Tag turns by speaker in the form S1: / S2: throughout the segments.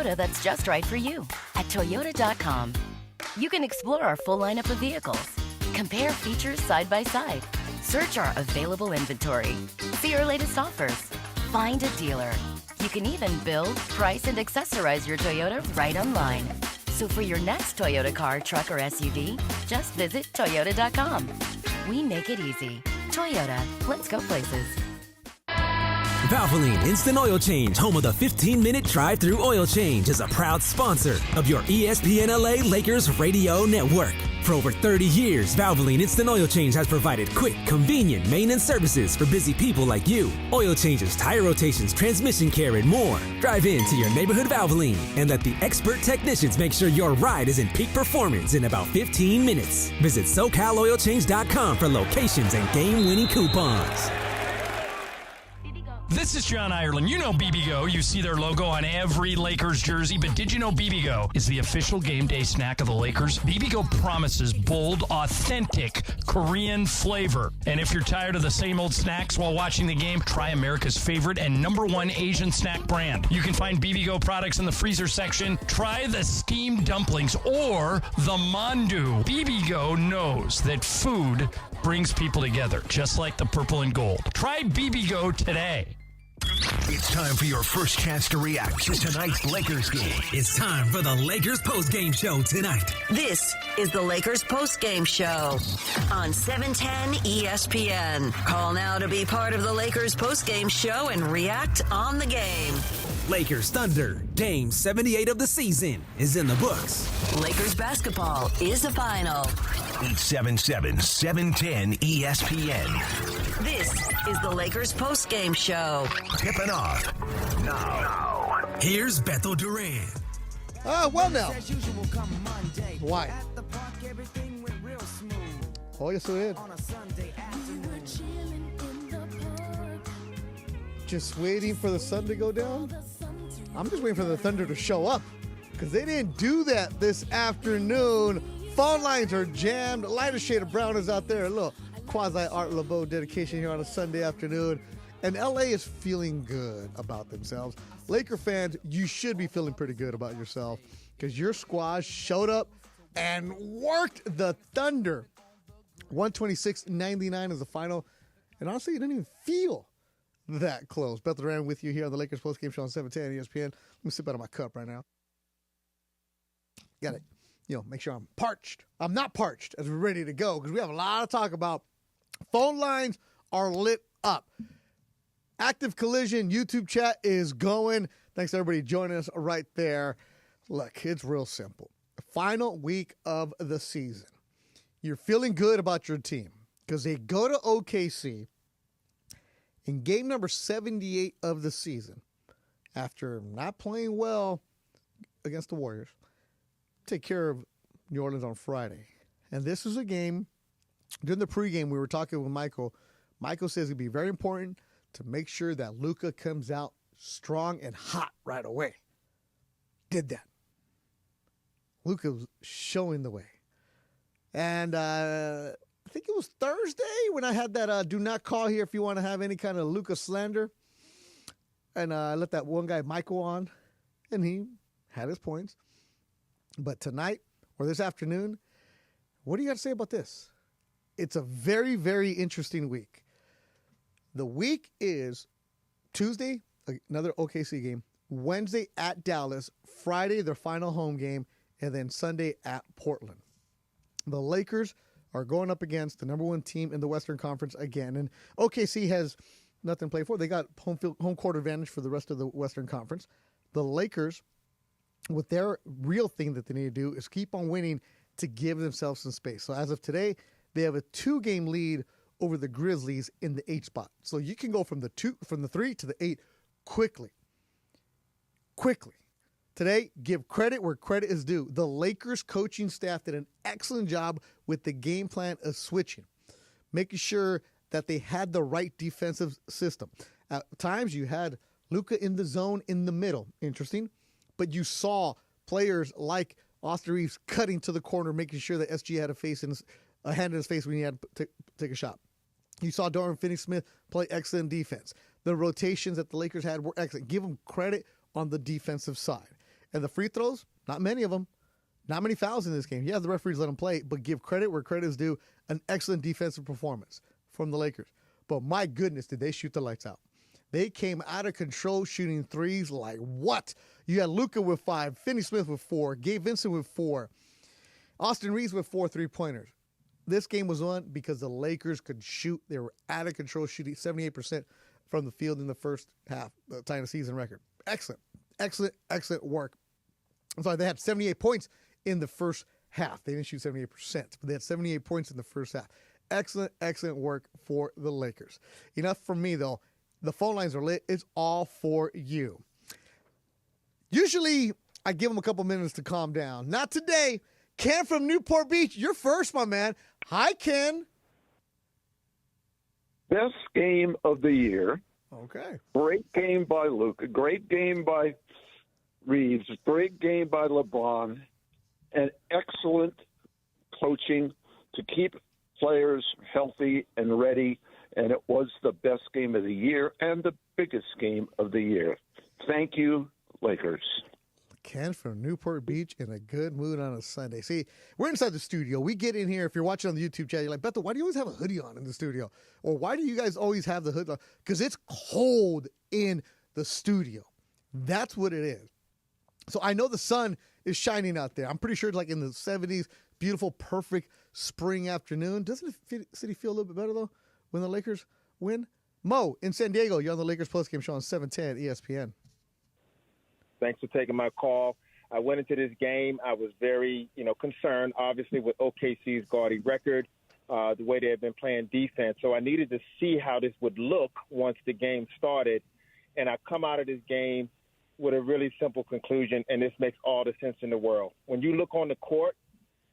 S1: That's just right for you at Toyota.com. You can explore our full lineup of vehicles, compare features side by side, search our available inventory, see our latest offers, find a dealer. You can even build, price, and accessorize your Toyota right online. So for your next Toyota car, truck, or SUV, just visit Toyota.com. We make it easy. Toyota, let's go places.
S2: Valvoline Instant Oil Change, home of the 15-minute drive-through oil change, is a proud sponsor of your ESPN LA Lakers radio network. For over 30 years, Valvoline Instant Oil Change has provided quick, convenient maintenance services for busy people like you. Oil changes, tire rotations, transmission care, and more. Drive in to your neighborhood Valvoline and let the expert technicians make sure your ride is in peak performance in about 15 minutes. Visit SoCalOilChange.com for locations and game-winning coupons.
S3: This is John Ireland. You know BBGO. You see their logo on every Lakers jersey, but did you know BBGO is the official game day snack of the Lakers? BBGO promises bold, authentic Korean flavor. And if you're tired of the same old snacks while watching the game, try America's favorite and #1 Asian snack brand. You can find BBGO products in the freezer section. Try the steamed dumplings or the mandu. BBGO knows that food brings people together, just like the purple and gold. Try BBGO today.
S4: It's time for your first chance to react to tonight's Lakers game.
S2: It's time for the Lakers postgame show tonight.
S5: This is the Lakers postgame show on 710 ESPN. Call now to be part of the Lakers postgame show and react on the game.
S2: Lakers Thunder, game 78 of the season, is in the books.
S5: Lakers basketball is a final.
S4: 877-710 ESPN.
S5: This is the Lakers postgame show.
S4: Tipping off now.
S2: Here's Beto Duran.
S6: Well now. Why? Oh, yes, it is. Just waiting for the sun to go down? I'm just waiting for the Thunder to show up because they didn't do that this afternoon. Phone lines are jammed. Lighter shade of brown is out there. A little quasi-Art LeBeau dedication here on a Sunday afternoon. And LA is feeling good about themselves. Laker fans, you should be feeling pretty good about yourself because your squad showed up and worked the Thunder. 126-99 is the final. And honestly, it didn't even feel that close. Beto Duran with you here on the Lakers postgame show on 710 ESPN. Let me sip out of my cup right now. Got it. Make sure I'm parched. I'm not parched as we're ready to go because we have a lot to talk about. Phone lines are lit up. Active Collision YouTube chat is going. Thanks to everybody joining us right there. Look, it's real simple. Final week of the season. You're feeling good about your team because they go to OKC in game number 78 of the season after not playing well against the Warriors. Take care of New Orleans on Friday. And this is a game, during the pregame, we were talking with Michael. Michael says it'd be very important to make sure that Luka comes out strong and hot right away. Did that. Luka was showing the way. And I think it was Thursday when I had that do not call here if you want to have any kind of Luka slander. And I let that one guy, Michael, on, and he had his points. But tonight, or this afternoon, what do you got to say about this? It's a very, very interesting week. The week is Tuesday, another OKC game, Wednesday at Dallas, Friday, their final home game, and then Sunday at Portland. The Lakers are going up against the #1 team in the Western Conference again, and OKC has nothing to play for. They got home court advantage for the rest of the Western Conference. The Lakers, what their real thing that they need to do is keep on winning to give themselves some space. So as of today, they have a 2-game lead over the Grizzlies in the 8 spot. So you can go from the 3 to the 8 quickly. Today, give credit where credit is due. The Lakers coaching staff did an excellent job with the game plan of switching, making sure that they had the right defensive system. At times, you had Luka in the zone in the middle. Interesting. But you saw players like Austin Reeves cutting to the corner, making sure that SG had a hand in his face when he had to take a shot. You saw Dorian Finney-Smith play excellent defense. The rotations that the Lakers had were excellent. Give them credit on the defensive side. And the free throws, not many of them. Not many fouls in this game. Yeah, the referees let them play, but give credit where credit is due. An excellent defensive performance from the Lakers. But my goodness, did they shoot the lights out. They came out of control shooting threes like what? You had Luka with 5, Finney Smith with 4, Gabe Vincent with 4, Austin Reeves with 4 3-pointers. This game was on because the Lakers could shoot. They were out of control shooting 78% from the field in the first half, tying a season record. Excellent, excellent, excellent work. I'm sorry, they had 78 points in the first half. They didn't shoot 78%, but they had 78 points in the first half. Excellent, excellent work for the Lakers. Enough from me, though. The phone lines are lit. It's all for you. Usually, I give them a couple minutes to calm down. Not today. Ken from Newport Beach, you're first, my man. Hi, Ken.
S7: Best game of the year.
S6: Okay.
S7: Great game by Luka. Great game by Reeves. Great game by LeBron. And excellent coaching to keep players healthy and ready. And it was the best game of the year and the biggest game of the year. Thank you, Lakers.
S6: Ken from Newport Beach in a good mood on a Sunday. See, we're inside the studio. We get in here. If you're watching on the YouTube channel, you're like, Beto, why do you always have a hoodie on in the studio? Or why do you guys always have the hood on? Because it's cold in the studio. That's what it is. So I know the sun is shining out there. I'm pretty sure it's like in the 70s, beautiful, perfect spring afternoon. Doesn't the city feel a little bit better, though, when the Lakers win? Mo, in San Diego, you're on the Lakers postgame show on 710 ESPN.
S8: Thanks for taking my call. I went into this game. I was very, concerned, obviously, with OKC's gaudy record, the way they have been playing defense. So I needed to see how this would look once the game started. And I come out of this game with a really simple conclusion, and this makes all the sense in the world. When you look on the court,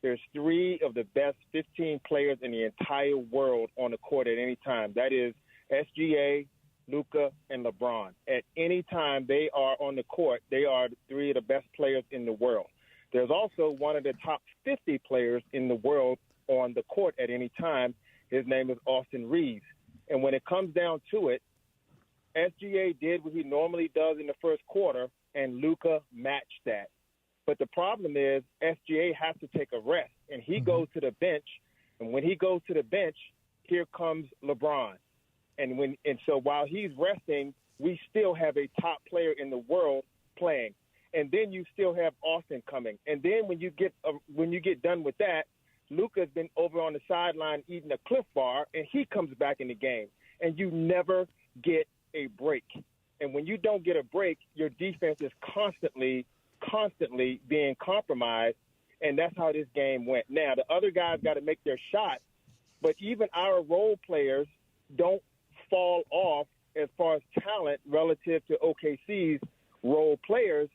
S8: there's 3 of the best 15 players in the entire world on the court at any time. That is SGA, Luka, and LeBron. At any time they are on the court, they are 3 of the best players in the world. There's also one of the top 50 players in the world on the court at any time. His name is Austin Reeves. And when it comes down to it, SGA did what he normally does in the first quarter, and Luka matched that. But the problem is SGA has to take a rest, and he goes to the bench. And when he goes to the bench, here comes LeBron. And so while he's resting, we still have a top player in the world playing. And then you still have Austin coming. And then when you get done with that, Luka's been over on the sideline eating a Cliff Bar, and he comes back in the game. And you never get a break. And when you don't get a break, your defense is constantly being compromised, and that's how this game went. Now, the other guys got to make their shots, but even our role players don't fall off as far as talent relative to OKC's role players.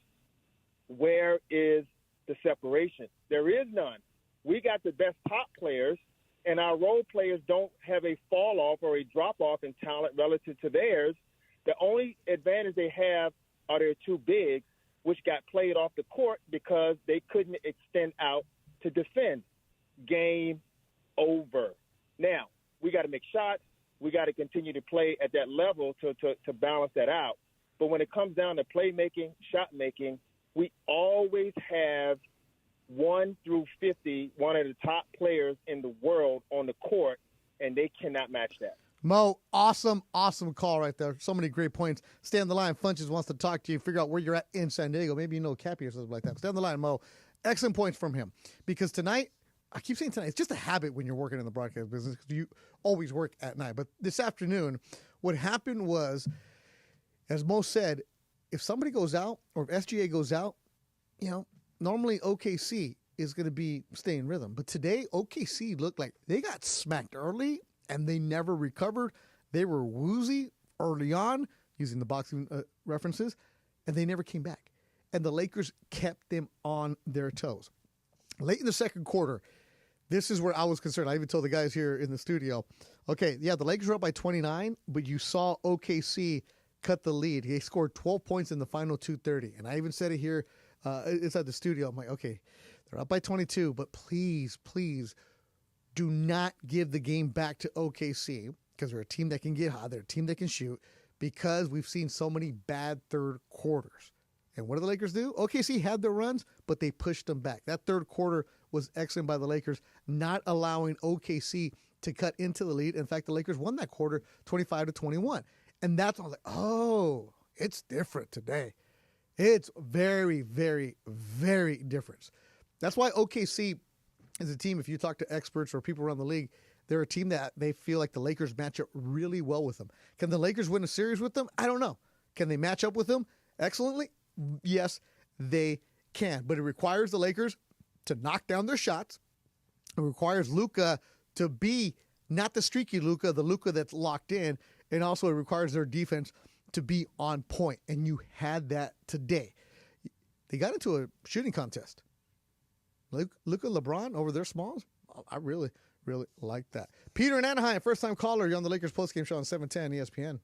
S8: Where is the separation? There is none. We got the best top players, and our role players don't have a fall off or a drop off in talent relative to theirs. The only advantage they have are their 2 bigs, which got played off the court because they couldn't extend out to defend. Game over. Now, we got to make shots. We got to continue to play at that level to balance that out. But when it comes down to playmaking, shot making, we always have 1 through 50, one of the top players in the world on the court, and they cannot match that.
S6: Mo, awesome call right there. So many great points. Stay on the line. Funches wants to talk to you, figure out where you're at in San Diego. Maybe you know Cappy or something like that. Stay on the line, Mo. Excellent points from him. Because tonight, I keep saying tonight, it's just a habit when you're working in the broadcast business because you always work at night. But this afternoon, what happened was, as Mo said, if somebody goes out or if SGA goes out, normally OKC is going to be staying in rhythm. But today, OKC looked like they got smacked early and they never recovered. They were woozy early on, using the boxing references, and they never came back. And the Lakers kept them on their toes. Late in the second quarter, this is where I was concerned. I even told the guys here in the studio, okay, yeah, the Lakers were up by 29, but you saw OKC cut the lead. They scored 12 points in the final 2:30. And I even said it here inside the studio. I'm like, okay, they're up by 22, but please do not give the game back to OKC because they're a team that can get hot. They're a team that can shoot because we've seen so many bad third quarters. And what did the Lakers do? OKC had their runs, but they pushed them back. That third quarter was excellent by the Lakers, not allowing OKC to cut into the lead. In fact, the Lakers won that quarter 25-21. And that's when I was like, oh, it's different today. It's very, very, very different. That's why OKC is a team, if you talk to experts or people around the league, they're a team that they feel like the Lakers match up really well with them. Can the Lakers win a series with them? I don't know. Can they match up with them excellently? Yes, they can. But it requires the Lakers to knock down their shots. It requires Luka to be not the streaky Luka, the Luka that's locked in. And also it requires their defense to be on point. And you had that today. They got into a shooting contest. Luka, LeBron over their smalls. I really, really like that. Peter in Anaheim, first-time caller. You're on the Lakers postgame show on 710 ESPN.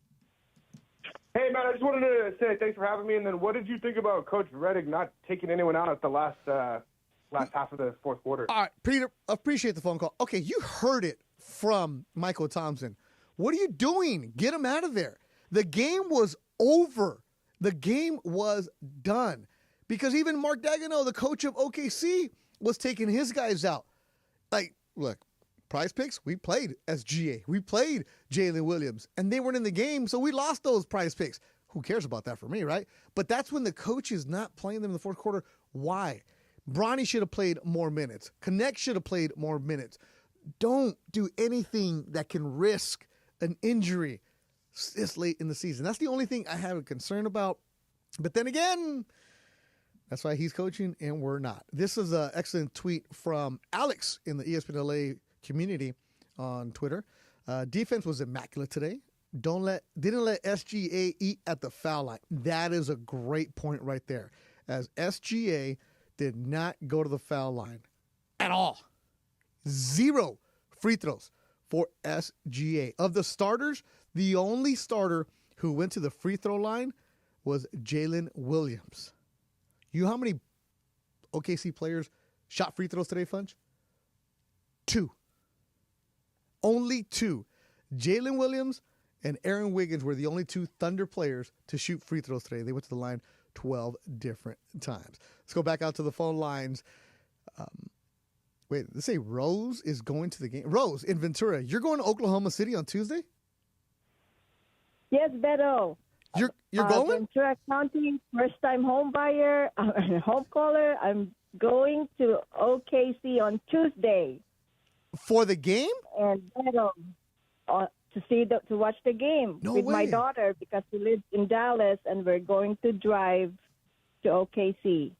S9: Hey, man, I just wanted to say thanks for having me. And then what did you think about Coach Redick not taking anyone out at the last half of the fourth quarter?
S6: All right, Peter, appreciate the phone call. Okay, you heard it from Michael Thompson. What are you doing? Get him out of there. The game was over. The game was done. Because even Mark Daigneault, the coach of OKC, was taking his guys out. Like, look, Prize Picks, we played SGA. We played Jalen Williams, and they weren't in the game, so we lost those Prize Picks. Who cares about that for me, right? But that's when the coach is not playing them in the fourth quarter. Why? Bronny should have played more minutes. Connect should have played more minutes. Don't do anything that can risk an injury this late in the season. That's the only thing I have a concern about. But then again, that's why he's coaching and we're not. This is an excellent tweet from Alex in the ESPN LA community on Twitter. Defense was immaculate today. Didn't let SGA eat at the foul line. That is a great point right there. As SGA did not go to the foul line at all. 0 free throws for SGA. Of the starters, the only starter who went to the free throw line was Jalen Williams. You know how many OKC players shot free throws today, Funch? 2. Only 2. Jalen Williams and Aaron Wiggins were the only 2 Thunder players to shoot free throws today. They went to the line 12 different times. Let's go back out to the phone lines. Wait, let's say Rose is going to the game. Rose in Ventura, you're going to Oklahoma City on Tuesday?
S10: Yes, Beto.
S6: You're going?
S10: Ventura County, first-time home buyer, home caller. I'm going to OKC on Tuesday.
S6: For the game?
S10: And Beto, to watch the game with my daughter because she lives in Dallas, and we're going to drive to OKC.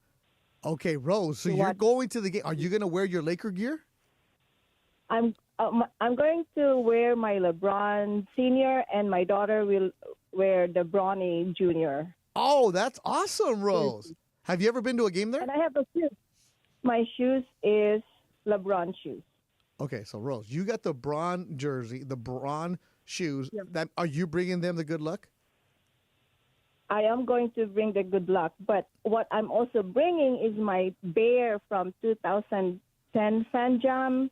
S6: Okay, Rose. So you're going to the game. Are you going to wear your Laker gear?
S10: I'm going to wear my LeBron Senior, and my daughter will wear the Bronny Junior.
S6: Oh, that's awesome, Rose. Have you ever been to a game there?
S10: And I have a shoe. My shoes is LeBron shoes.
S6: Okay, so Rose, you got the Bron jersey, the Bron shoes. Yep. Are you bringing them the good luck?
S10: I am going to bring the good luck, but what I'm also bringing is my bear from 2010 Fan Jam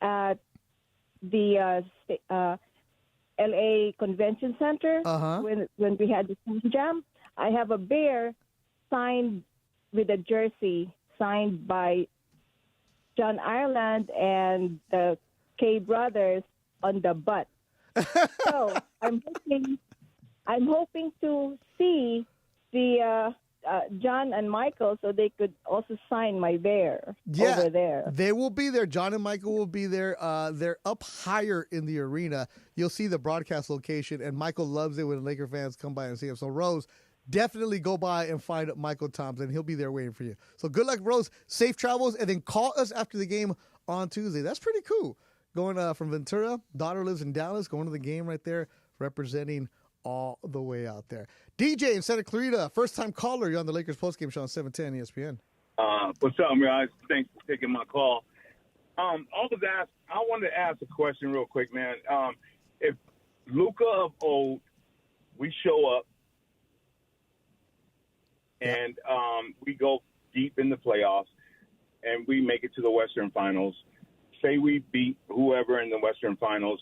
S10: at the LA Convention Center when we had the Fan Jam. I have a bear signed with a jersey signed by John Ireland and the K brothers on the butt. So I'm hoping to see the John and Michael so they could also sign my bear over there.
S6: They will be there. John and Michael will be there. They're up higher in the arena. You'll see the broadcast location, and Michael loves it when Laker fans come by and see him. So, Rose, definitely go by and find Michael Thompson. He'll be there waiting for you. So good luck, Rose. Safe travels, and then call us after the game on Tuesday. That's pretty cool. Going from Ventura, daughter lives in Dallas, going to the game right there, representing all the way out there. DJ in Santa Clarita, first-time caller. You're on the Lakers postgame show on 710 ESPN.
S11: What's up, guys? Thanks for taking my call. I wanted to ask a question real quick, man. If Luka of old, we show up, and we go deep in the playoffs, and we make it to the Western Finals. Say we beat whoever in the Western Finals.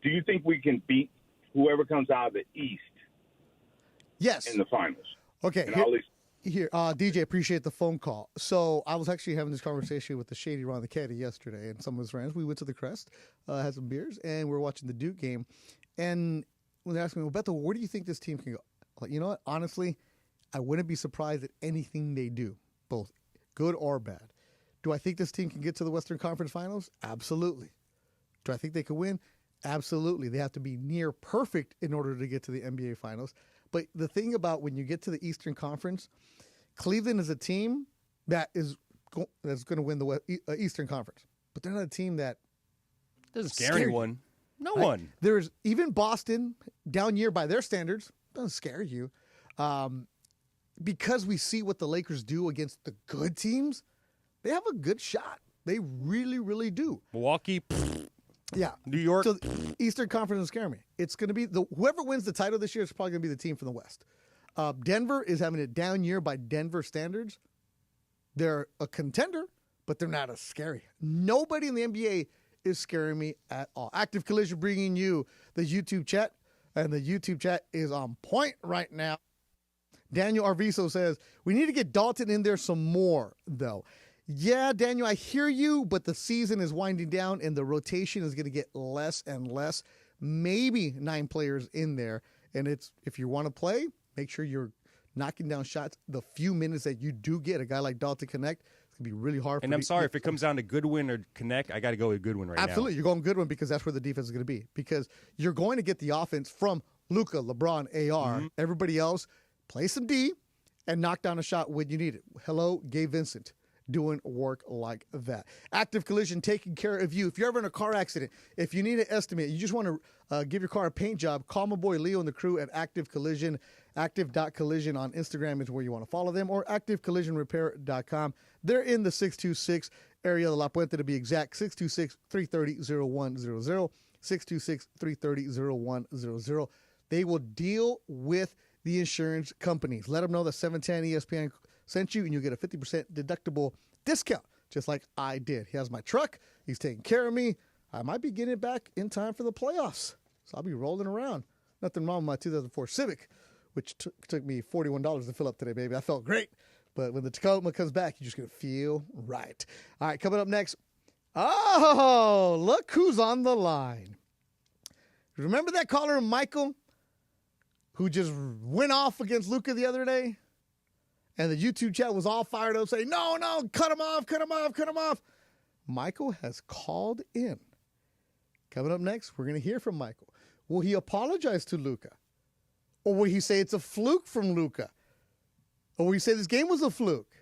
S11: Do you think we can beat whoever comes out of the East?
S6: Yes.
S11: in the finals.
S6: Okay.
S11: And I'll
S6: DJ, appreciate the phone call. So I was actually having this conversation with the Shady Ron the Caddy yesterday and some of his friends. We went to the Crest, had some beers, and we were watching the Duke game. And when they asked me, well, Beto, where do you think this team can go? Like, you know what? Honestly, I wouldn't be surprised at anything they do, both good or bad. Do I think this team can get to the Western Conference Finals? Absolutely. Do I think they could win? Absolutely. They have to be near perfect in order to get to the NBA Finals. But the thing about when you get to the Eastern Conference, Cleveland is a team that's going to win the Eastern Conference. But they're not a team that
S12: doesn't scare anyone. No
S6: right?
S12: one.
S6: There's even Boston, down year by their standards, doesn't scare you. Because we see what the Lakers do against the good teams, they have a good shot. They really, really do.
S12: Milwaukee,
S6: yeah.
S12: New York.
S6: So Eastern Conference doesn't scare me. It's going to be whoever wins the title this year is probably going to be the team from the West. Denver is having a down year by Denver standards. They're a contender, but they're not as scary. Nobody in the NBA is scaring me at all. Active Collision bringing you the YouTube chat, and the YouTube chat is on point right now. Daniel Arviso says, we need to get Dalton in there some more, though. Yeah, Daniel, I hear you, but the season is winding down, and the rotation is going to get less and less. Maybe 9 players in there, and it's if you want to play, make sure you're knocking down shots. The few minutes that you do get, a guy like Dalton Connect, it's going to be really hard.
S12: And I'm sorry, if it comes down to Goodwin or Connect, I got to go with Goodwin right now.
S6: Absolutely, you're going Goodwin because that's where the defense is going to be. Because you're going to get the offense from Luka, LeBron, AR. Mm-hmm. Everybody else, play some D and knock down a shot when you need it. Hello, Gabe Vincent. Doing work like that. Active Collision taking care of you. If you're ever in a car accident, if you need an estimate, you just want to give your car a paint job, call my boy Leo and the crew at Active Collision. Active.collision on Instagram is where you want to follow them, or activecollisionrepair.com. They're in the 626 area of La Puente to be exact, 626-330-0100, 626-330-0100. They will deal with the insurance companies. Let them know that 710 ESPN sent you, and you'll get a 50% deductible discount, just like I did. He has my truck. He's taking care of me. I might be getting it back in time for the playoffs, so I'll be rolling around. Nothing wrong with my 2004 Civic, which took me $41 to fill up today, baby. I felt great, but when the Tacoma comes back, you're just going to feel right. All right, coming up next. Oh, look who's on the line. Remember that caller, Michael, who just went off against Luka the other day? And the YouTube chat was all fired up saying, no, cut him off. Michael has called in. Coming up next, we're going to hear from Michael. Will he apologize to Luka? Or will he say it's a fluke from Luka? Or will he say this game was a fluke?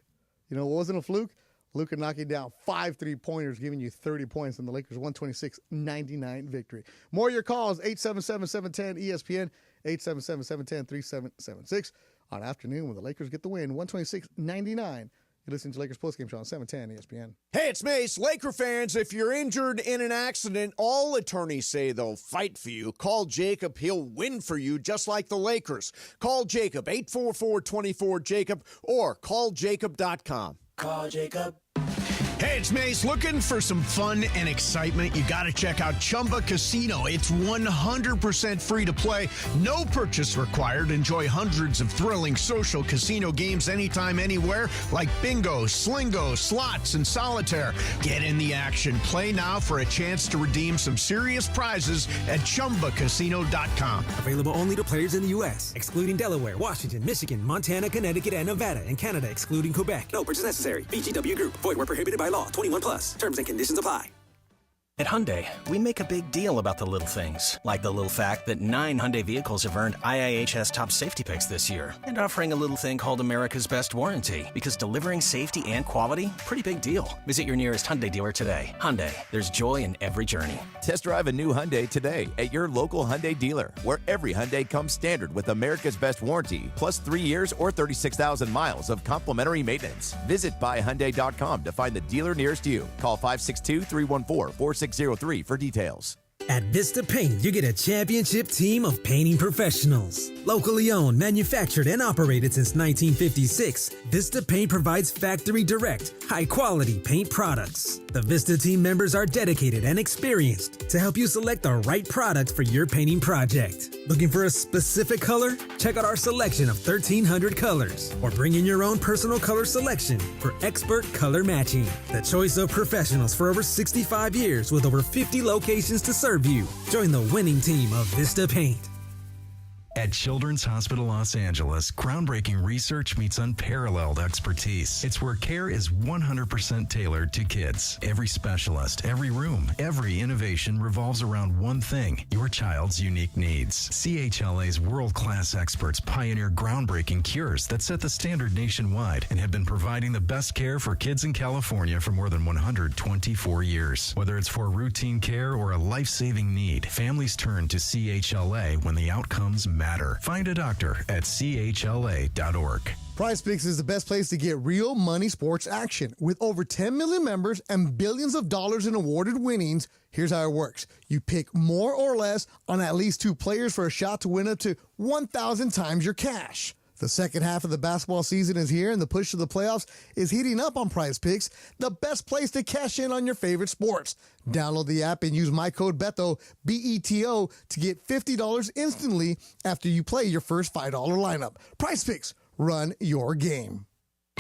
S6: You know, it wasn't a fluke. Luka knocking down 5 3-pointers, giving you 30 points in the Lakers' 126-99 victory. More of your calls, 877-710-ESPN, 877-710-3776. On afternoon when the Lakers get the win, 126-99. You're listening to Lakers Postgame Show on 710 ESPN.
S13: Hey, it's Mace. Laker fans, if you're injured in an accident, all attorneys say they'll fight for you. Call Jacob. He'll win for you just like the Lakers. Call Jacob, 844-24-JACOB, or calljacob.com.
S14: Call Jacob.
S4: Hey, it's Mace. Looking for some fun and excitement? You got to check out Chumba Casino. It's 100% free to play. No purchase required. Enjoy hundreds of thrilling social casino games anytime, anywhere, like bingo, slingo, slots, and solitaire. Get in the action. Play now for a chance to redeem some serious prizes at ChumbaCasino.com.
S2: Available only to players in the U.S., excluding Delaware, Washington, Michigan, Montana, Connecticut, and Nevada, and Canada, excluding Quebec. No purchase necessary. VGW Group. Void where prohibited by law. 21 plus. Terms and conditions apply.
S15: At Hyundai, we make a big deal about the little things, like the little fact that 9 Hyundai vehicles have earned IIHS top safety picks this year, and offering a little thing called America's Best Warranty, because delivering safety and quality, pretty big deal. Visit your nearest Hyundai dealer today. Hyundai, there's joy in every journey.
S16: Test drive a new Hyundai today at your local Hyundai dealer, where every Hyundai comes standard with America's Best Warranty, plus 3 years or 36,000 miles of complimentary maintenance. Visit buyhyundai.com to find the dealer nearest you. Call 562-314-4603 for details.
S2: At Vista Paint, you get a championship team of painting professionals. Locally owned, manufactured, and operated since 1956, Vista Paint provides factory direct, high-quality paint products. The Vista team members are dedicated and experienced to help you select the right product for your painting project. Looking for a specific color? Check out our selection of 1,300 colors, or bring in your own personal color selection for expert color matching. The choice of professionals for over 65 years with over 50 locations to serve you. Join the winning team of Vista Paint.
S14: At Children's Hospital Los Angeles, groundbreaking research meets unparalleled expertise. It's where care is 100% tailored to kids. Every specialist, every room, every innovation revolves around one thing: your child's unique needs. CHLA's world-class experts pioneer groundbreaking cures that set the standard nationwide and have been providing the best care for kids in California for more than 124 years. Whether it's for routine care or a life-saving need, families turn to CHLA when the outcomes matter. Find a doctor at chla.org.
S6: PrizePicks is the best place to get real money sports action. With over 10 million members and billions of dollars in awarded winnings, here's how it works. You pick more or less on at least 2 players for a shot to win up to 1,000 times your cash. The second half of the basketball season is here, and the push to the playoffs is heating up on PrizePicks, the best place to cash in on your favorite sports. Download the app and use my code BETO, B-E-T-O, to get $50 instantly after you play your first $5 lineup. PrizePicks, run your game.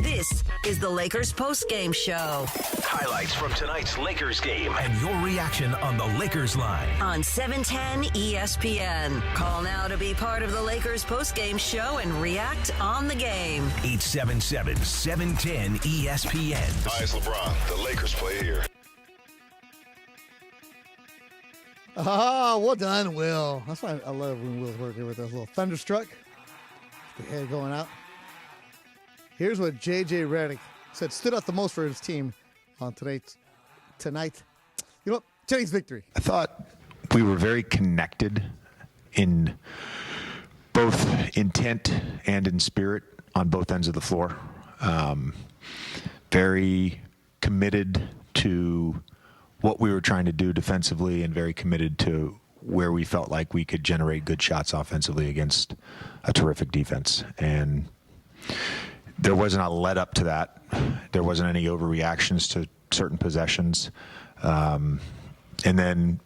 S5: This is the Lakers postgame show.
S17: Highlights from tonight's Lakers game and your reaction on the Lakers line.
S5: On 710 ESPN. Call now to be part of the Lakers postgame show and react on the game.
S17: 877-710 ESPN.
S18: Hi, it's LeBron. The Lakers play here.
S6: Well done, Will. That's why I love when Will's working with those little thunderstruck. The head going out. Here's what JJ Redick said stood out the most for his team on tonight. You know what? Tonight's victory.
S19: I thought we were very connected in both intent and in spirit on both ends of the floor. Very committed to what we were trying to do defensively and very committed to where we felt like we could generate good shots offensively against a terrific defense. And there wasn't a let up to that. There wasn't any overreactions to certain possessions. And then,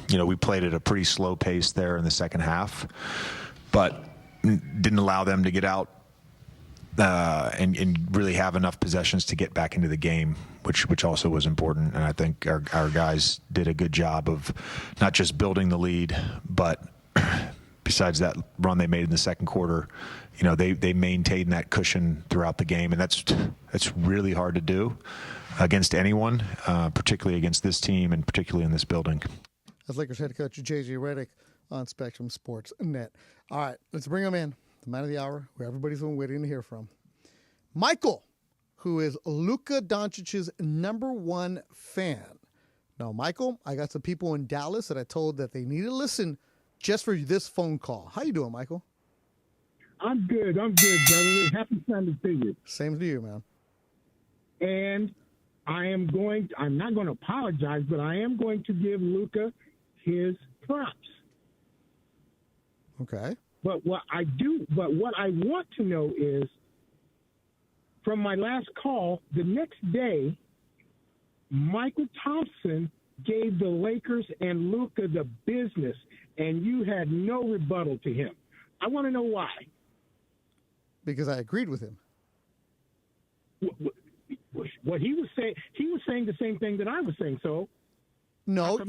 S19: we played at a pretty slow pace there in the second half, but didn't allow them to get out and really have enough possessions to get back into the game, which also was important. And I think our guys did a good job of not just building the lead, but besides that run they made in the second quarter, they maintained that cushion throughout the game, and that's really hard to do against anyone, particularly against this team and particularly in this building.
S6: That's Lakers head coach JJ Redick on Spectrum Sports Net. All right, let's bring him in, the man of the hour, who everybody's been waiting to hear from. Michael, who is Luka Doncic's #1 fan. Now, Michael, I got some people in Dallas that I told that they need to listen just for this phone call. How you doing, Michael?
S20: I'm good, brother. Happy Sunday to you.
S6: Same to you, man.
S20: And I'm not going to apologize, but I am going to give Luka his props.
S6: Okay.
S20: But what I want to know is, from my last call, the next day, Michael Thompson gave the Lakers and Luka the business, and you had no rebuttal to him. I want to know why.
S6: Because I agreed with him.
S20: What he was saying the same thing that I was saying. So
S6: no. With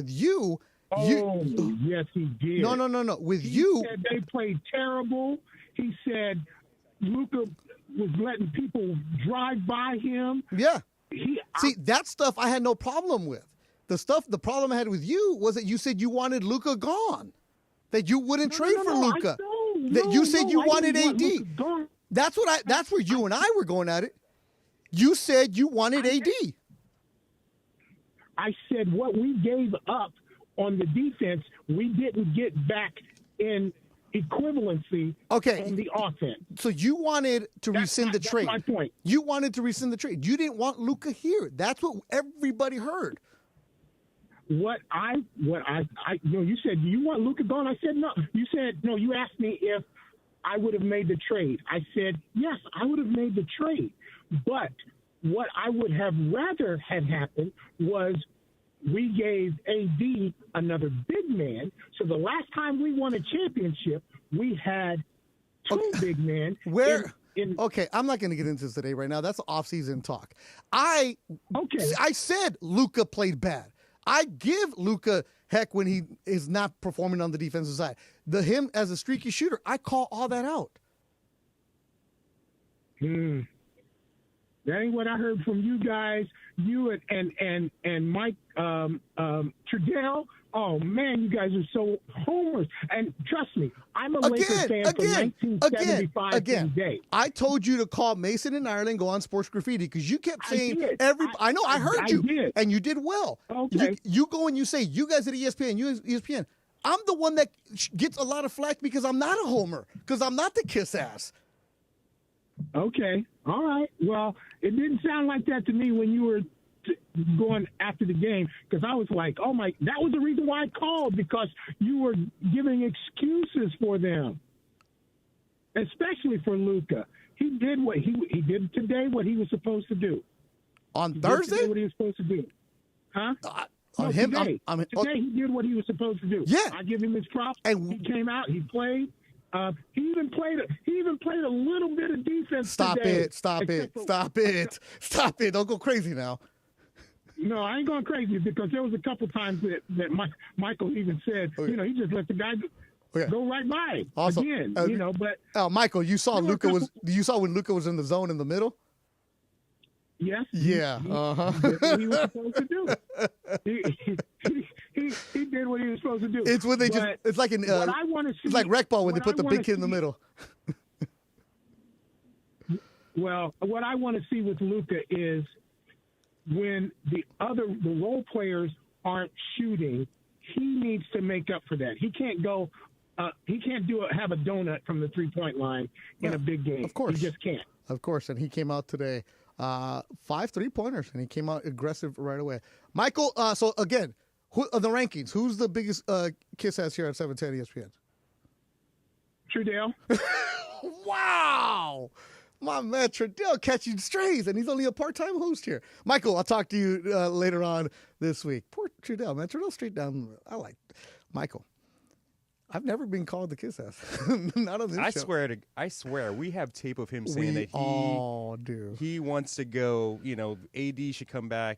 S6: you,
S20: yes, he did.
S6: No.
S20: He said they played terrible. He said Luka was letting people drive by him.
S6: Yeah. See, that stuff I had no problem with. The problem I had with you was that you said you wanted Luka gone. That you wouldn't trade for Luka. You said you wanted AD. That's where you and I were going at it. You said you wanted AD.
S20: I said what we gave up on the defense, we didn't get back in equivalency on the offense.
S6: So you wanted to rescind the trade.
S20: That's my point.
S6: You wanted to rescind the trade. You didn't want Luka here. That's what everybody heard.
S20: what I you said, do you want Luka gone? I said no. You said no. You asked me if I would have made the trade. I said yes, I would have made the trade. But what I would have rather had happen was we gave AD another big man. So the last time we won a championship, we had two big men.
S6: Okay, I'm not going to get into this today right now. That's off-season talk. I said Luka played bad. I give Luka heck when he is not performing on the defensive side. Him as a streaky shooter, I call all that out.
S20: That ain't what I heard from you guys. You and Mike Trudell. Oh man, you guys are so homers. And trust me, I'm a Lakers fan from 1975 today.
S6: I told you to call Mason and Ireland, go on Sports Graffiti, because you kept saying I know, I heard you, and you did well.
S20: Okay.
S6: You go and you say, you guys at ESPN, ESPN. I'm the one that gets a lot of flack because I'm not a homer, because I'm not the kiss ass.
S20: Okay. All right. Well, it didn't sound like that to me when you were going after the game, because I was like, oh my, that was the reason why I called, because you were giving excuses for them, especially for Luka. He did what he did today, what he was supposed to do.
S6: On Thursday?
S20: What he was supposed to do. Huh?
S6: Today
S20: he did what he was supposed to do.
S6: Yeah.
S20: I give him his props. And he came out, he played. He even played a little bit of defense.
S6: Stop
S20: today,
S6: it! Stop it! Don't go crazy now.
S20: No, I ain't going crazy, because there was a couple times that Michael even said, he just let the guy go right by him again. But
S6: Michael, you saw you saw when Luka was in the zone in the middle.
S20: Yes.
S6: Yeah.
S20: He did what he was supposed to do. He did what he was supposed to do.
S6: It's when it's like it's like rec ball when they put the big kid in the middle.
S20: Well, what I want to see with Luka is when the role players aren't shooting, he needs to make up for that. He can't go. He can't have a donut from the 3-point line in a big game.
S6: Of course,
S20: he just can't.
S6: Of course, and he came out today, 5 3-pointers, and he came out aggressive right away. Michael, so again, the rankings. Who's the biggest kiss ass here at 710 ESPN?
S20: Trudell.
S6: Wow. My man Trudell catching strays, and he's only a part-time host here. Michael, I'll talk to you later on this week. Poor Trudell, man. Trudell straight down. I like Michael. I've never been called the kiss ass. Not on this show.
S12: I swear, we have tape of him saying that he wants to go. AD should come back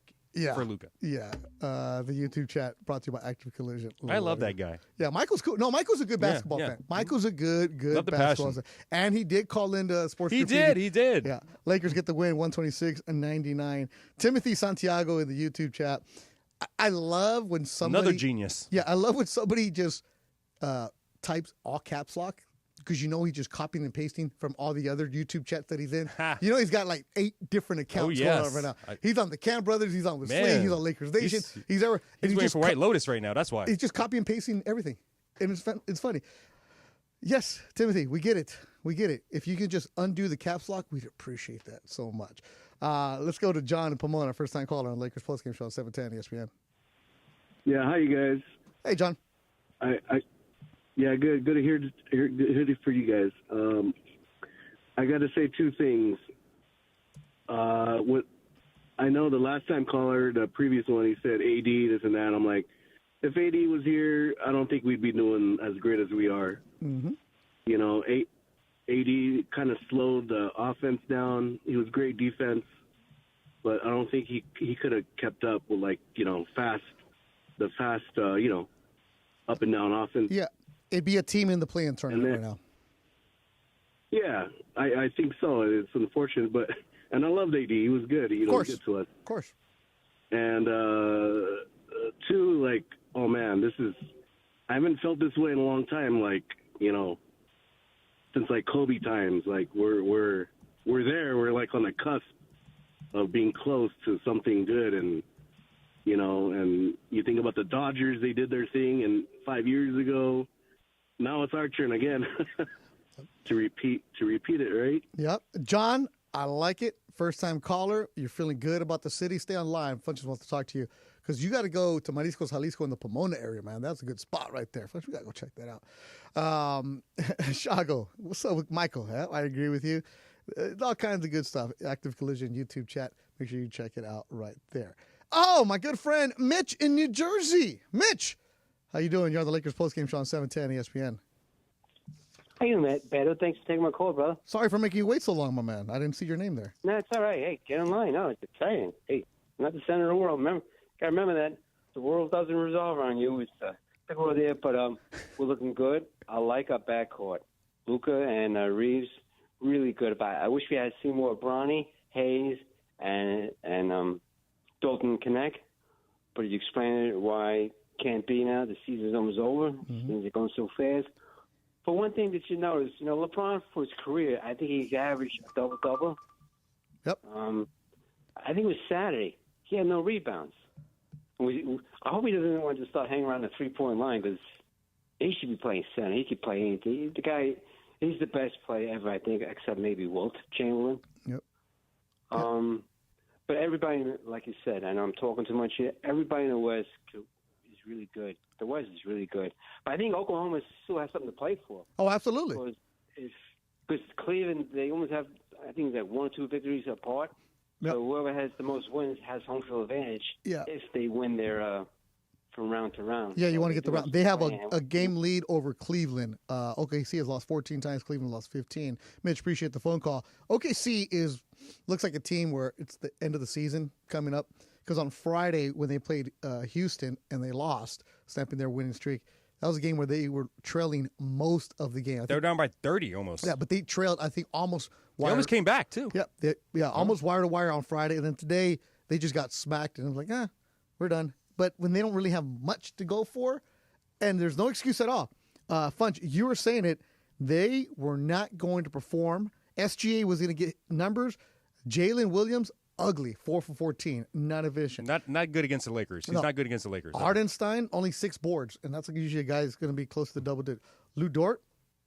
S12: for Luka.
S6: Yeah. The YouTube chat brought to you by Active Collision.
S12: I love that guy.
S6: Yeah, Michael's cool. No, Michael's a good basketball fan. Michael's a good basketball fan. And he did call into Sports Graffiti.
S12: He did.
S6: Yeah. Lakers get the win, 126-99. Timothy Santiago in the YouTube chat. I love when somebody...
S12: Another genius.
S6: Yeah, I love when somebody just types all caps lock, because he's just copying and pasting from all the other YouTube chats that he's in. He's got like 8 different accounts going on right now. He's on the Cam Brothers, he's on with Slay, he's on Lakers Nation. He's
S12: waiting for White Lotus right now. That's why.
S6: He's just copying and pasting everything. And it's funny. Yes, Timothy, we get it. If you can just undo the caps lock, we'd appreciate that so much. Let's go to John and Pomona, first-time caller on Lakers Postgame Show on 710 ESPN.
S21: Yeah, hi, you guys.
S6: Hey, John.
S21: Yeah, good to hear it for you guys. I got to say 2 things. What I know the last time caller, the previous one, he said AD, this and that. I'm like, if AD was here, I don't think we'd be doing as great as we are.
S6: Mm-hmm.
S21: AD kind of slowed the offense down. He was great defense, but I don't think he could have kept up with fast up and down offense.
S6: Yeah, it'd be a team in the play-in tournament right now.
S21: Yeah, I think so. It's unfortunate, and I loved AD. He was good. He was good to us.
S6: Of course.
S21: And 2, oh man, I haven't felt this way in a long time. Since Kobe times. We're there. We're on the cusp of being close to something good, and you think about the Dodgers, they did their thing, and 5 years ago, now it's our turn again to repeat it, right?
S6: Yep. John, I like it. First-time caller, you're feeling good about the city, stay on line. Funches wants to talk to you because you got to go to Mariscos, Jalisco in the Pomona area, man. That's a good spot right there. Funch, we got to go check that out. Shago, what's up with Michael? Huh? I agree with you. All kinds of good stuff. Active Collision YouTube chat. Make sure you check it out right there. Oh, my good friend Mitch in New Jersey. Mitch, how you doing? You're on the Lakers postgame show on 710 ESPN.
S1: How you doing, Beto? Thanks for taking my call, brother.
S6: Sorry for making you wait so long, my man. I didn't see your name there.
S1: No, it's all right. Hey, get in line. No, it's exciting. Hey, I'm not the center of the world. Gotta remember that. The world doesn't resolve around you. It's over there, but we're looking good. I like our backcourt. Luka and Reeves, really good. I wish we had seen more Bronny, Hayes, and Dalton Connect. But you explained why can't be now. The season's almost over. Things are going so fast. But one thing that you notice, LeBron for his career, I think he's averaged a double-double.
S6: Yep.
S1: I think it was Saturday. He had no rebounds. I hope he doesn't want to start hanging around the three-point line because he should be playing center. He could play anything. The guy, he's the best player ever, I think, except maybe Wilt Chamberlain.
S6: Yep.
S1: But everybody, like you said, I know I'm talking too much here, everybody in the West is really good. The West is really good. But I think Oklahoma still has something to play for.
S6: Oh, absolutely.
S1: Because Cleveland, they almost have, I think, that 1 or 2 victories apart. Yep. So whoever has the most wins has home field advantage if they win their from round to round.
S6: Yeah, you want to get the round. They have a game lead over Cleveland. OKC has lost 14 times. Cleveland lost 15. Mitch, appreciate the phone call. OKC looks like a team where it's the end of the season coming up. Because on Friday, when they played Houston and they lost, snapping their winning streak, that was a game where they were trailing most of the game.
S12: They were down by 30 almost.
S6: Yeah, but they trailed, I think, almost
S12: They almost came back, too.
S6: Yeah, almost wire to wire on Friday. And then today, they just got smacked. And I was like, we're done. But when they don't really have much to go for, and there's no excuse at all. Funch, you were saying it. They were not going to perform. SGA was going to get numbers. Jalen Williams, ugly, 4 for 14, not efficient.
S12: Not good against the Lakers. He's not good against the Lakers.
S6: Hardenstein, only 6 boards, and that's usually a guy that's going to be close to the double digit. Lou Dort,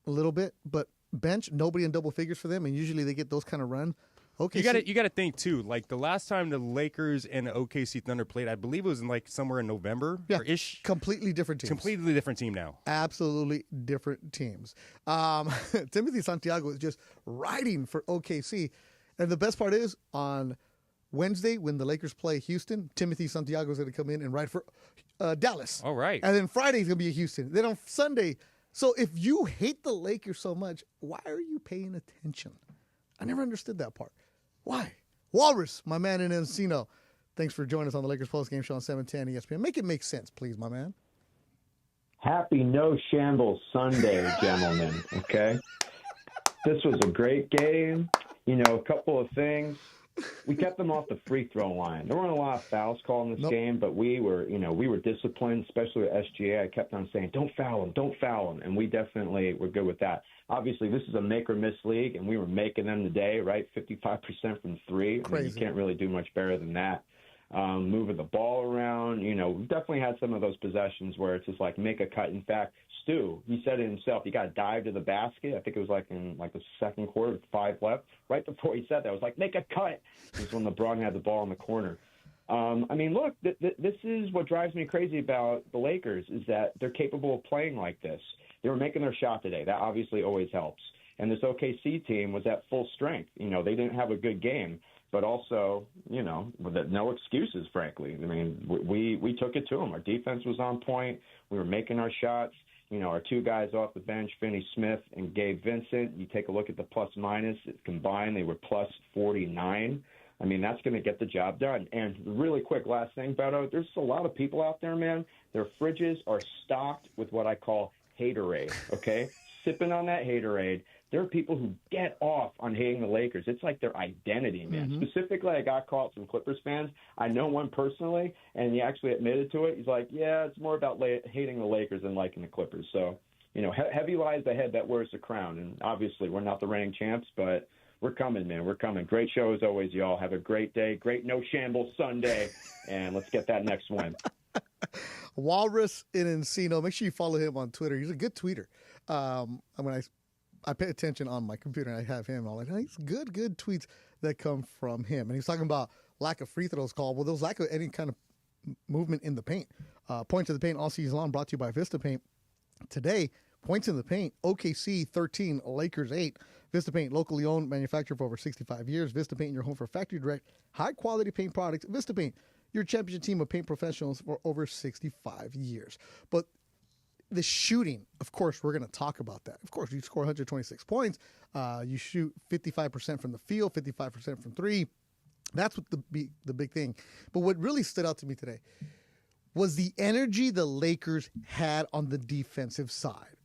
S6: a little bit, but bench, nobody in double figures for them, and usually they get those kind of runs. Okay,
S12: you got to think too. Like the last time the Lakers and the OKC Thunder played, I believe it was in somewhere in November.
S6: Yeah, ish. Completely different teams.
S12: Completely different team now.
S6: Absolutely different teams. Timothy Santiago is just riding for OKC, and the best part is on Wednesday when the Lakers play Houston, Timothy Santiago is going to come in and ride for Dallas.
S12: All right.
S6: And then Friday is going to be Houston. Then on Sunday. So if you hate the Lakers so much, why are you paying attention? I never understood that part. Why? Walrus, my man in Encino. Thanks for joining us on the Lakers postgame show on 710 ESPN. Make it make sense, please, my man.
S22: Happy No Shambles Sunday, gentlemen, okay? This was a great game. A couple of things. We kept them off the free throw line. There weren't a lot of fouls called in this game, but we were disciplined, especially with SGA. I kept on saying, don't foul him, and we definitely were good with that. Obviously, this is a make-or-miss league, and we were making them today, right? 55% from 3. I mean, you can't really do much better than that. Moving the ball around, we've definitely had some of those possessions where it's just like make a cut. In fact, Stu, he said it himself. He got to dive to the basket. I think it was in the second quarter with 5 left. Right before he said that, I was like, make a cut. It was when LeBron had the ball in the corner. Look, this is what drives me crazy about the Lakers is that they're capable of playing like this. They were making their shot today. That obviously always helps. And this OKC team was at full strength. They didn't have a good game, but also, with no excuses, frankly. I mean, we took it to them. Our defense was on point. We were making our shots. Our 2 guys off the bench, Finney Smith and Gabe Vincent, you take a look at the plus-minus. Combined, they were plus 49. I mean, that's going to get the job done. And really quick, last thing, Beto, there's a lot of people out there, man. Their fridges are stocked with what I call haterade, okay? Sipping on that haterade. There are people who get off on hating the Lakers. It's like their identity, man. Mm-hmm. Specifically, I got called some Clippers fans. I know one personally, and he actually admitted to it. He's like, yeah, it's more about hating the Lakers than liking the Clippers. So, heavy lies ahead that wears the crown. And obviously, we're not the reigning champs, but we're coming, man. We're coming. Great show as always, y'all. Have a great day. Great No Shambles Sunday. And let's get that next win. Walrus in Encino. Make sure you follow him on Twitter. He's a good tweeter.
S6: I pay attention on my computer, and I have him. I'm like, hey, good tweets that come from him. And he's talking about lack of free throws called. Well, there was lack of any kind of movement in the paint. Points in the paint all season long, brought to you by Vista Paint. Today, points in the paint, OKC 13, Lakers 8. Vista Paint, locally owned, manufactured for over 65 years. Vista Paint, your home for factory direct, high-quality paint products. Vista Paint, your championship team of paint professionals for over 65 years. But the shooting, of course, we're going to talk about that. Of course, you score 126 points. You shoot 55% from the field, 55% from three. That's what the big thing. But what really stood out to me today was the energy the Lakers had on the defensive side.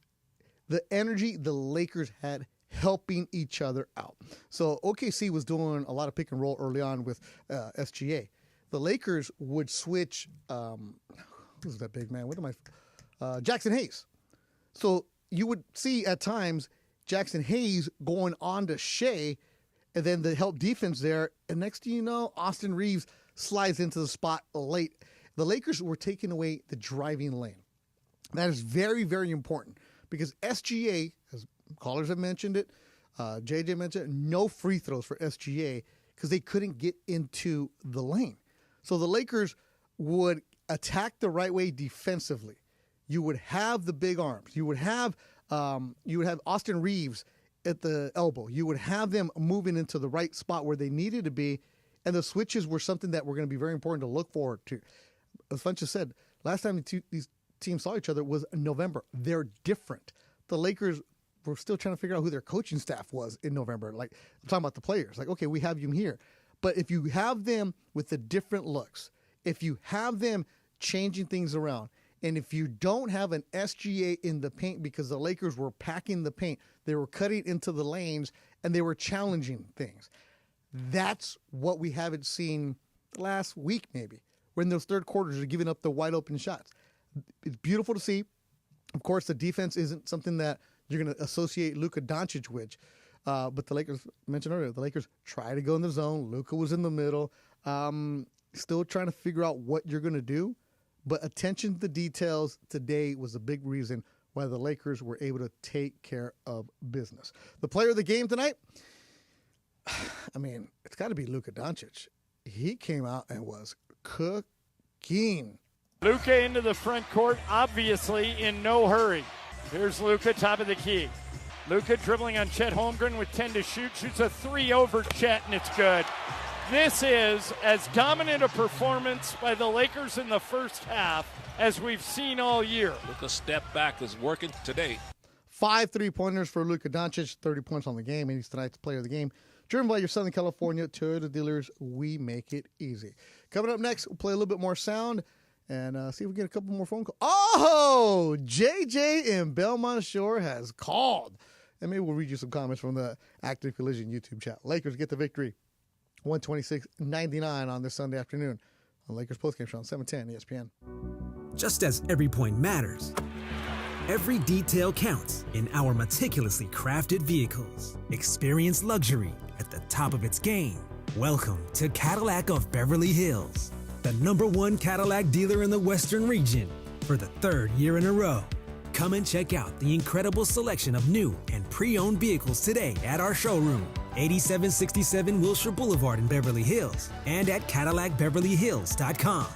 S6: The energy the Lakers had helping each other out. So OKC was doing a lot of pick and roll early on with SGA. The Lakers would switch, who's that big man? Jackson Hayes. So you would see at times Jackson Hayes going on to Shea, and then the help defense there. And next thing you know, Austin Reeves slides into the spot late. The Lakers were taking away the driving lane. That is very, very important because SGA, as callers have mentioned it, JJ mentioned it, no free throws for SGA because they couldn't get into the lane. So the Lakers would attack the right way defensively. You would have the big arms. You would have Austin Reeves at the elbow. You would have them moving into the right spot where they needed to be, and the switches were something that were going to be very important to look forward to. As Funch said, last time these teams saw each other was in November. They're different. The Lakers were still trying to figure out who their coaching staff was in November. Like, I'm talking about the players. Like, okay, we have you here. But if you have them with the different looks, if you have them changing things around, and if you don't have an SGA in the paint because the Lakers were packing the paint, they were cutting into the lanes, and they were challenging things. That's what we haven't seen last week maybe, when those third quarters are giving up the wide open shots. It's beautiful to see. Of course, the defense isn't something that you're going to associate Luka Doncic with. But the Lakers, mentioned earlier, the Lakers try to go in the zone. Luka was in the middle. Still trying to figure out what you're going to do. But attention to the details today was a big reason why the Lakers were able to take care of business. The player of the game tonight, I mean, it's got to be Luka Doncic. He came out and was cooking.
S3: Luka into the front court, obviously in no hurry. Here's Luka, top of the key. Luka dribbling on Chet Holmgren with 10 to shoot. Shoots a 3 over Chet, and it's good. This is as dominant a performance by the Lakers in the first half as we've seen all year.
S7: Luka's step back is working today.
S6: 5 3-pointers for Luka Doncic, 30 points on the game, and he's tonight's player of the game. Driven by your Southern California Toyota dealers, we make it easy. Coming up next, we'll play a little bit more sound and see if we get a couple more phone calls. Oh, JJ in Belmont Shore has called. And maybe we'll read you some comments from the Active Collision YouTube chat. Lakers get the victory. 126-99 on this Sunday afternoon on Lakers Postgame Show on 710 ESPN.
S2: Just as every point matters, every detail counts in our meticulously crafted vehicles. Experience luxury at the top of its game. Welcome to Cadillac of Beverly Hills, the #1 Cadillac dealer in the Western region for the 3rd year in a row. Come and check out the incredible selection of new and pre-owned vehicles today at our showroom, 8767 Wilshire Boulevard in Beverly Hills, and at CadillacBeverlyHills.com.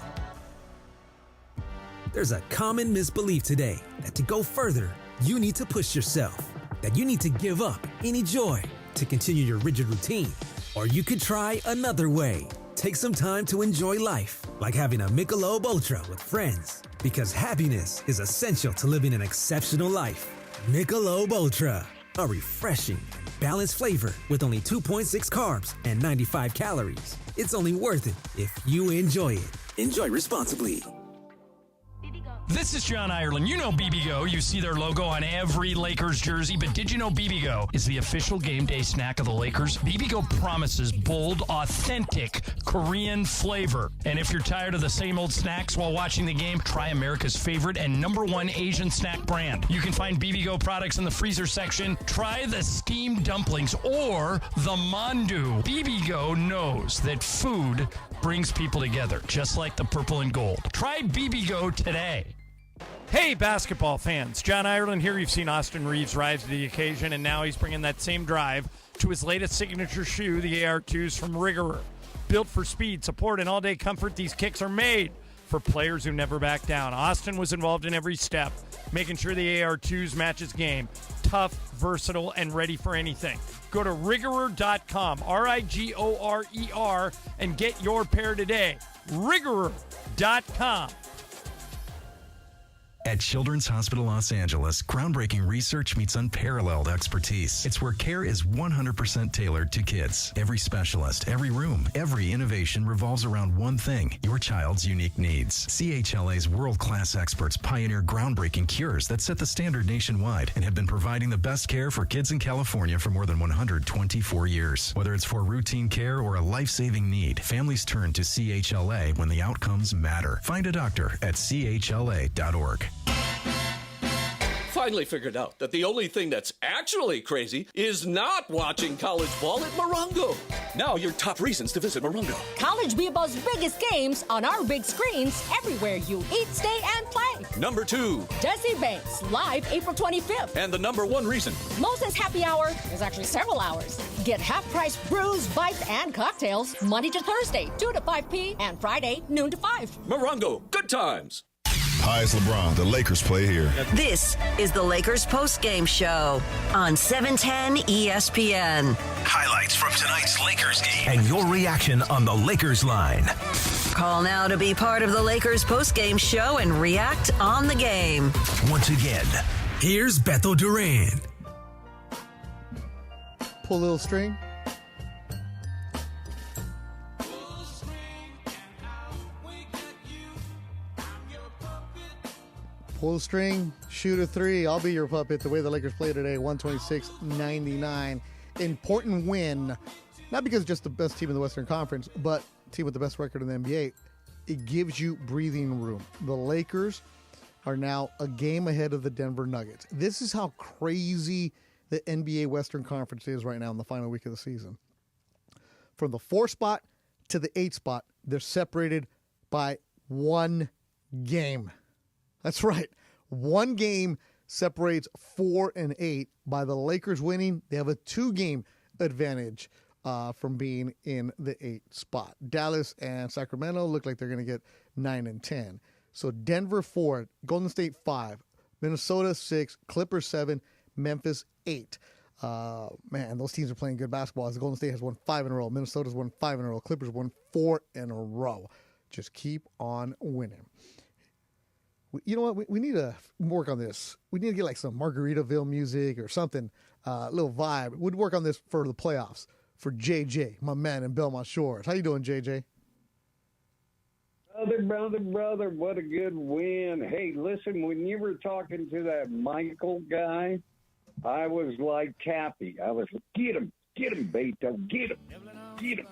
S2: There's a common misbelief today that to go further, you need to push yourself, that you need to give up any joy to continue your rigid routine. Or you could try another way. Take some time to enjoy life, like having a Michelob Ultra with friends, because happiness is essential to living an exceptional life. Michelob Ultra, a refreshing and balanced flavor with only 2.6 carbs and 95 calories. It's only worth it if you enjoy it. Enjoy responsibly.
S23: This is John Ireland. You know BBGO. You see their logo on every Lakers jersey, but did you know BBGO is the official game day snack of the Lakers? BBGO promises bold, authentic Korean flavor. And if you're tired of the same old snacks while watching the game, try America's favorite and #1 Asian snack brand. You can find BBGO products in the freezer section. Try the steamed dumplings or the mandu. BBGO knows that food brings people together, just like the purple and gold. Try BBGO today.
S3: Hey, basketball fans. John Ireland here. You've seen Austin Reeves rise to the occasion, and now he's bringing that same drive to his latest signature shoe, the AR2s from Rigorer. Built for speed, support, and all-day comfort, these kicks are made for players who never back down. Austin was involved in every step, making sure the AR2s match his game. Tough, versatile, and ready for anything. Go to Rigorer.com, Rigorer, and get your pair today. Rigorer.com.
S14: At Children's Hospital Los Angeles, groundbreaking research meets unparalleled expertise. It's where care is 100% tailored to kids. Every specialist, every room, every innovation revolves around one thing: your child's unique needs. CHLA's world-class experts pioneer groundbreaking cures that set the standard nationwide and have been providing the best care for kids in California for more than 124 years. Whether it's for routine care or a life-saving need, families turn to CHLA when the outcomes matter. Find a doctor at chla.org.
S8: Finally figured out that the only thing that's actually crazy is not watching college ball at Morongo. Now your top reasons to visit Morongo.
S9: College Beeball's biggest games on our big screens everywhere you eat, stay, and play.
S8: Number 2.
S9: Desi Banks, live April 25th.
S8: And the number 1 reason.
S9: Moses Happy Hour is actually several hours. Get half-price brews, bites, and cocktails Monday to Thursday, 2 to 5 p. and Friday, noon to 5.
S8: Morongo, good times.
S18: Hi, it's LeBron. The Lakers play here.
S5: This is the Lakers postgame show on 710 ESPN.
S17: Highlights from tonight's Lakers game and your reaction on the Lakers line.
S5: Call now to be part of the Lakers postgame show and react on the game.
S17: Once again, here's Beto Duran.
S6: Pull a little string. Pull the string, shoot a three. I'll be your puppet. The way the Lakers play today, 126-99. Important win. Not because it's just the best team in the Western Conference, but team with the best record in the NBA. It gives you breathing room. The Lakers are now a game ahead of the Denver Nuggets. This is how crazy the NBA Western Conference is right now in the final week of the season. From the 4 spot to the 8 spot, they're separated by 1 game. That's right. 1 game separates 4 and 8. By the Lakers winning, they have a 2-game advantage from being in the 8 spot. Dallas and Sacramento look like they're going to get 9 and 10. So Denver 4, Golden State 5, Minnesota 6, Clippers 7, Memphis 8. Man, those teams are playing good basketball. As the Golden State has won 5 in a row. Minnesota's won 5 in a row. Clippers won 4 in a row. Just keep on winning. You know what? We need to work on this. We need to get like some Margaritaville music or something, a little vibe. We'd work on this for the playoffs for JJ, my man in Belmont Shores. How you doing, JJ?
S10: Brother, what a good win. Hey, listen, when you were talking to that Michael guy, I was like Cappy. I was like, get him, Beto, get him.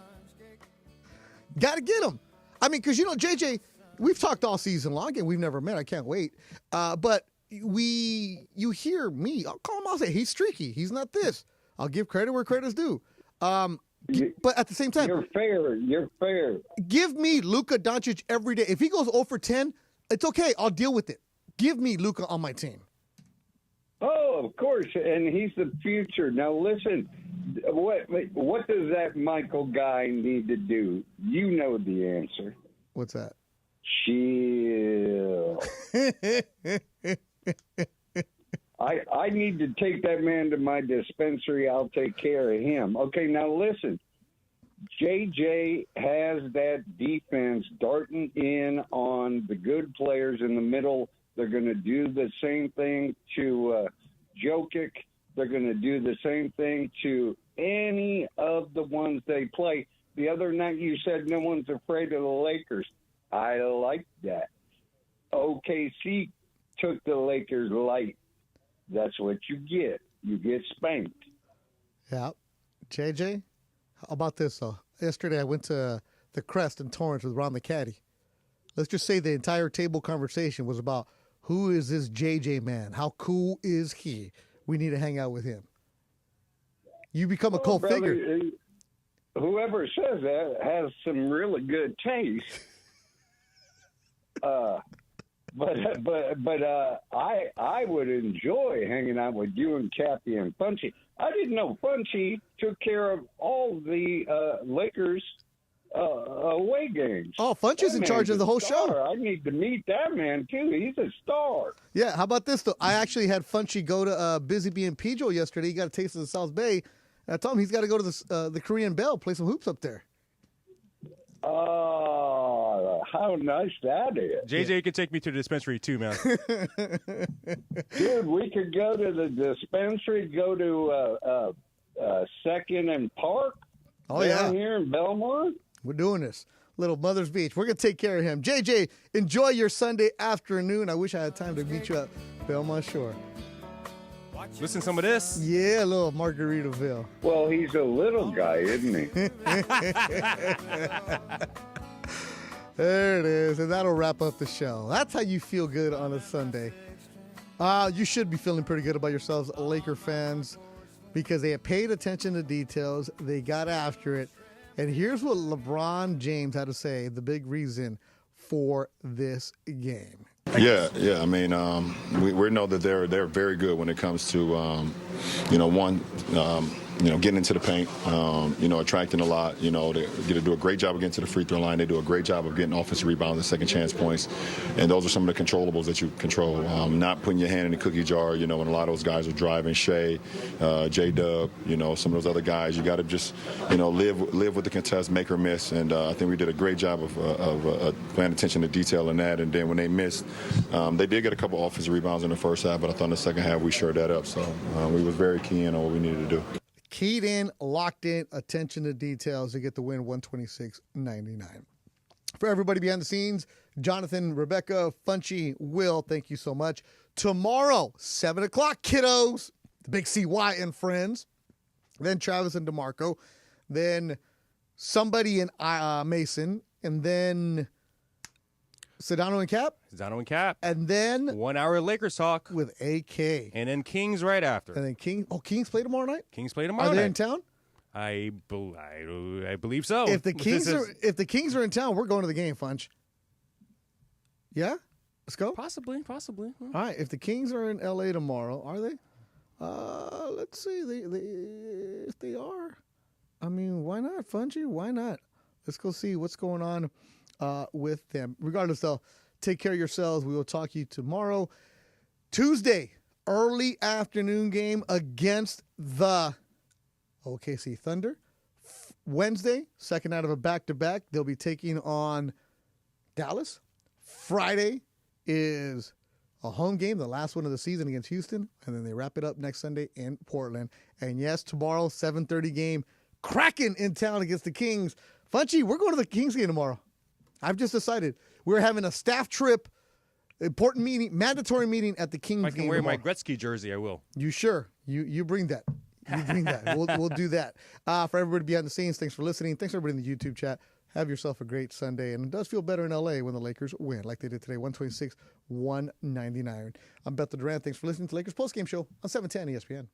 S6: Got to get him. I mean, because, JJ, we've talked all season long, and we've never met. I can't wait. But you hear me. I'll call him. I'll say, he's streaky. He's not this. I'll give credit where credit's due. But at the same time,
S10: You're fair.
S6: Give me Luka Doncic every day. If he goes 0 for 10, it's okay. I'll deal with it. Give me Luka on my team.
S10: Oh, of course, and he's the future. Now, listen, what does that Michael guy need to do? You know the answer.
S6: What's that?
S10: Chill. I need to take that man to my dispensary. I'll take care of him. Okay, now listen. JJ has that defense darting in on the good players in the middle. They're going to do the same thing to Jokic. They're going to do the same thing to any of the ones they play. The other night you said no one's afraid of the Lakers. I like that. OKC took the Lakers light. That's what you get. You get spanked.
S6: Yeah. JJ, how about this, though? Yesterday I went to the Crest in Torrance with Ron the Caddy. Let's just say the entire table conversation was about who is this JJ man? How cool is he? We need to hang out with him. You become a cult figure.
S10: Whoever says that has some really good taste. I would enjoy hanging out with you and Kathy and Funchy. I didn't know Funchy took care of all the Lakers away games.
S6: Oh, Funchy's in charge of the whole show.
S10: I need to meet that man too. He's a star.
S6: Yeah, how about this though? I actually had Funchy go to Busy Bee and Pijo yesterday. He got a taste of the South Bay. And I told him he's got to go to the Korean Bell, play some hoops up there.
S10: Oh, how nice that is.
S12: JJ, you can take me to the dispensary too, man.
S10: Dude, we could go to the dispensary, go to Second and Park down here in Belmont.
S6: We're doing this. Little Mother's Beach. We're going to take care of him. JJ, enjoy your Sunday afternoon. I wish I had time to meet you at Belmont Shore.
S12: Listen to some of this.
S6: Yeah, a little Margaritaville.
S10: Well, he's a little guy, isn't he?
S6: There it is. And that'll wrap up the show. That's how you feel good on a Sunday. You should be feeling pretty good about yourselves, Laker fans, because they paid attention to details. They got after it. And here's what LeBron James had to say, the big reason for this game.
S18: Yeah. I mean, we know that they're very good when it comes to, getting into the paint, attracting a lot. They do a great job of getting to the free throw line. They do a great job of getting offensive rebounds and second chance points. And those are some of the controllables that you control. Not putting your hand in the cookie jar, when a lot of those guys are driving, Shea, J-Dub, some of those other guys. You got to just, live with the contest, make or miss. And I think we did a great job of paying attention to detail in that. And then when they missed, they did get a couple offensive rebounds in the first half, but I thought in the second half we shored that up. So we was very keen on what we needed to do.
S6: Keyed in, locked in, attention to details to get the win, 126-99. For everybody behind the scenes, Jonathan, Rebecca, Funchy, Will, thank you so much. Tomorrow, 7 o'clock, kiddos, the Big CY and friends. Then Travis and DeMarco. Then somebody in Mason. And then Sedano and Cap. And then
S12: 1 hour Lakers talk
S6: with AK.
S12: And then Kings right after.
S6: And then Kings play tomorrow night?
S12: Kings play tomorrow
S6: night. Are they
S12: night.
S6: in town?
S12: I believe so.
S6: If the Kings are in town, we're going to the game, Funch. Yeah? Let's go?
S12: Possibly.
S6: All right. If the Kings are in LA tomorrow, are they? Let's see. If they are, I mean, why not, Funchy? Why not? Let's go see what's going on with them. Regardless, though, take care of yourselves. We will talk to you tomorrow. Tuesday, early afternoon game against the OKC Thunder. Wednesday, second out of a back-to-back. They'll be taking on Dallas. Friday is a home game, the last one of the season against Houston, and then they wrap it up next Sunday in Portland. And yes, tomorrow, 7:30 game, Kraken in town against the Kings. Funchy, we're going to the Kings game tomorrow. I've just decided we're having a staff trip, important meeting, mandatory meeting at the Kings game.
S12: If I can wear my Gretzky jersey, I will.
S6: You sure? You bring that. You bring that. We'll do that. For everybody behind the scenes, thanks for listening. Thanks everybody in the YouTube chat. Have yourself a great Sunday. And it does feel better in LA when the Lakers win, like they did today, 126-199. I'm Beto Duran. Thanks for listening to Lakers Postgame Show on 710 ESPN.